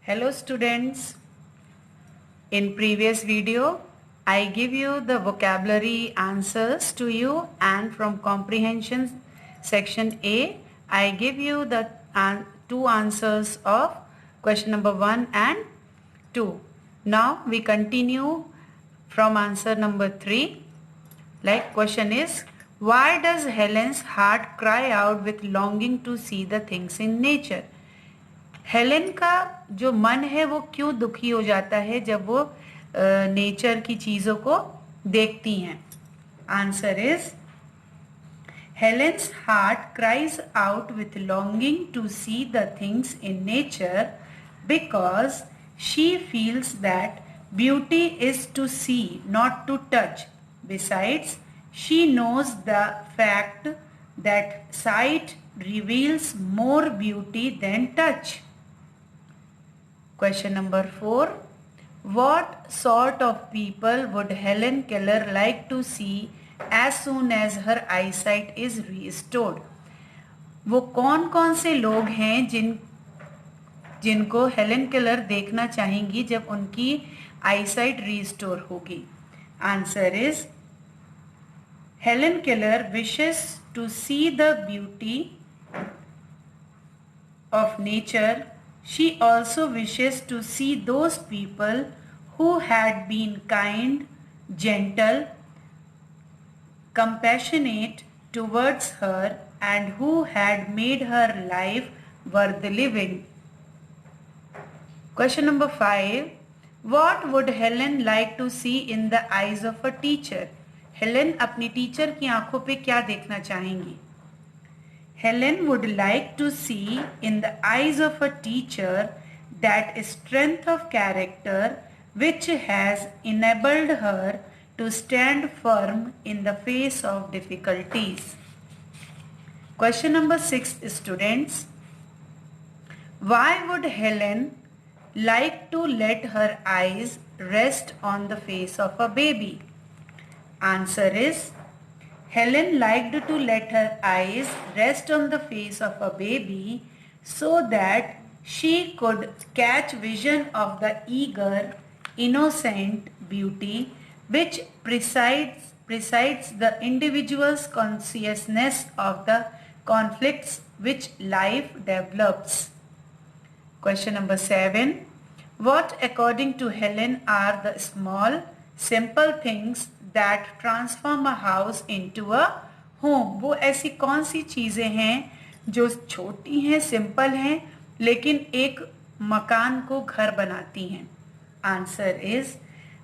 Hello students, in previous video I give you the vocabulary answers to you, and from comprehension section A I give you the two answers of question number 1 and 2. Now we continue from answer number 3. Like question is, why does Helen's heart cry out with longing to see the things in nature? Helen का जो मन है वो क्यों दुखी हो जाता है जब वो नेचर की चीज़ों को देखती हैं? Answer is, Helen's heart cries out with longing to see the things in nature because she feels that beauty is to see not to touch. Besides, she knows the fact that sight reveals more beauty than touch. Question number 4. What sort of people would Helen Keller like to see as soon as her eyesight is restored? वो कौन कौन से लोग हैं जिनको Helen Keller देखना चाहेंगी जब उनकी आईसाइट रिस्टोर होगी? Answer is, Helen Keller wishes to see the beauty of nature. She also wishes to see those people who had been kind, gentle, compassionate towards her and who had made her life worth living. Question number 5. What would Helen like to see in the eyes of a teacher? Helen अपनी teacher की आंखों पे क्या देखना चाहेंगी? Helen would like to see in the eyes of a teacher that strength of character which has enabled her to stand firm in the face of difficulties. Question number 6, students. Why would Helen like to let her eyes rest on the face of a baby? Answer is, Helen liked to let her eyes rest on the face of a baby so that she could catch vision of the eager, innocent beauty which presides the individual's consciousness of the conflicts which life develops. Question number 7. What according to Helen are the small, simple things that transform a house into a home? वो ऐसी कौन सी चीज़ें हैं जो छोटी हैं, simple हैं, लेकिन एक मकान को घर बनाती हैं? Answer is,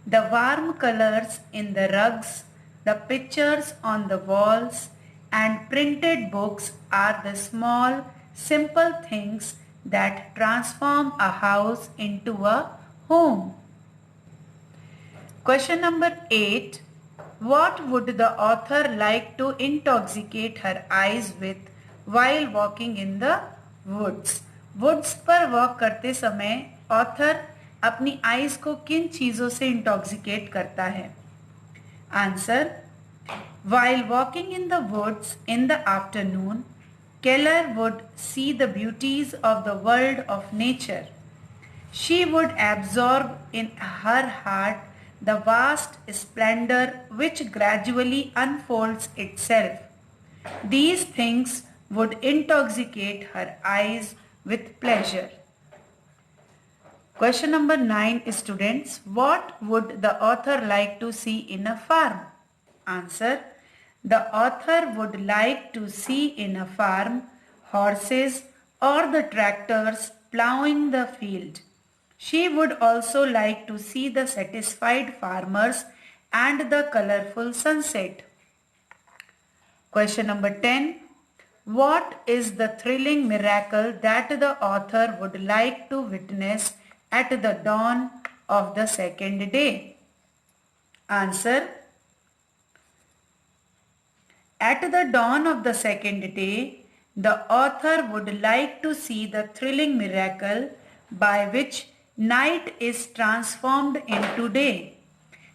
the warm colours in the rugs, the pictures on the walls and printed books are the small simple things that transform a house into a home. Question number 8. What would the author like to intoxicate her eyes with while walking in the woods? Woods पर walk करते समय author अपनी eyes को किन चीज़ों से intoxicate करता है? Answer, while walking in the woods in the afternoon, Keller would see the beauties of the world of nature. She would absorb in her heart the vast splendor which gradually unfolds itself. These things would intoxicate her eyes with pleasure. Question number 9, students. What would the author like to see in a farm? Answer, the author would like to see in a farm horses or the tractors plowing the field. She would also like to see the satisfied farmers and the colorful sunset. Question number 10. What is the thrilling miracle that the author would like to witness at the dawn of the second day? Answer, at the dawn of the second day, the author would like to see the thrilling miracle by which night is transformed into day.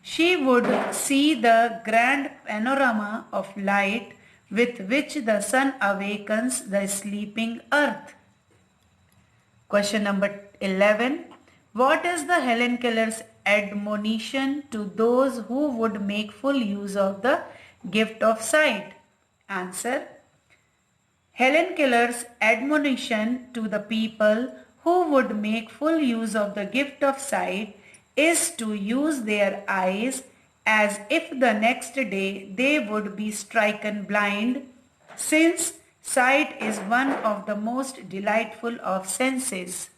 She would see the grand panorama of light with which the sun awakens the sleeping earth. Question number 11. What is the Helen Keller's admonition to those who would make full use of the gift of sight? Answer. Helen Keller's admonition to the people who would make full use of the gift of sight is to use their eyes as if the next day they would be stricken blind, since sight is one of the most delightful of senses.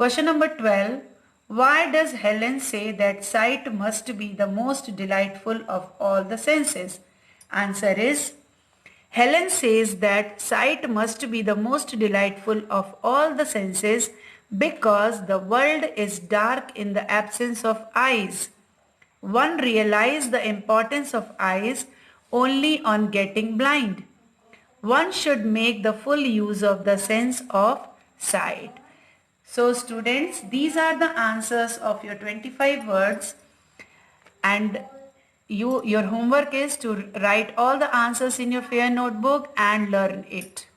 Question number 12. Why does Helen say that sight must be the most delightful of all the senses? Answer is, Helen says that sight must be the most delightful of all the senses because the world is dark in the absence of eyes. One realizes the importance of eyes only on getting blind. One should make the full use of the sense of sight. So students, these are the answers of your 25 words, and your homework is to write all the answers in your fair notebook and learn it.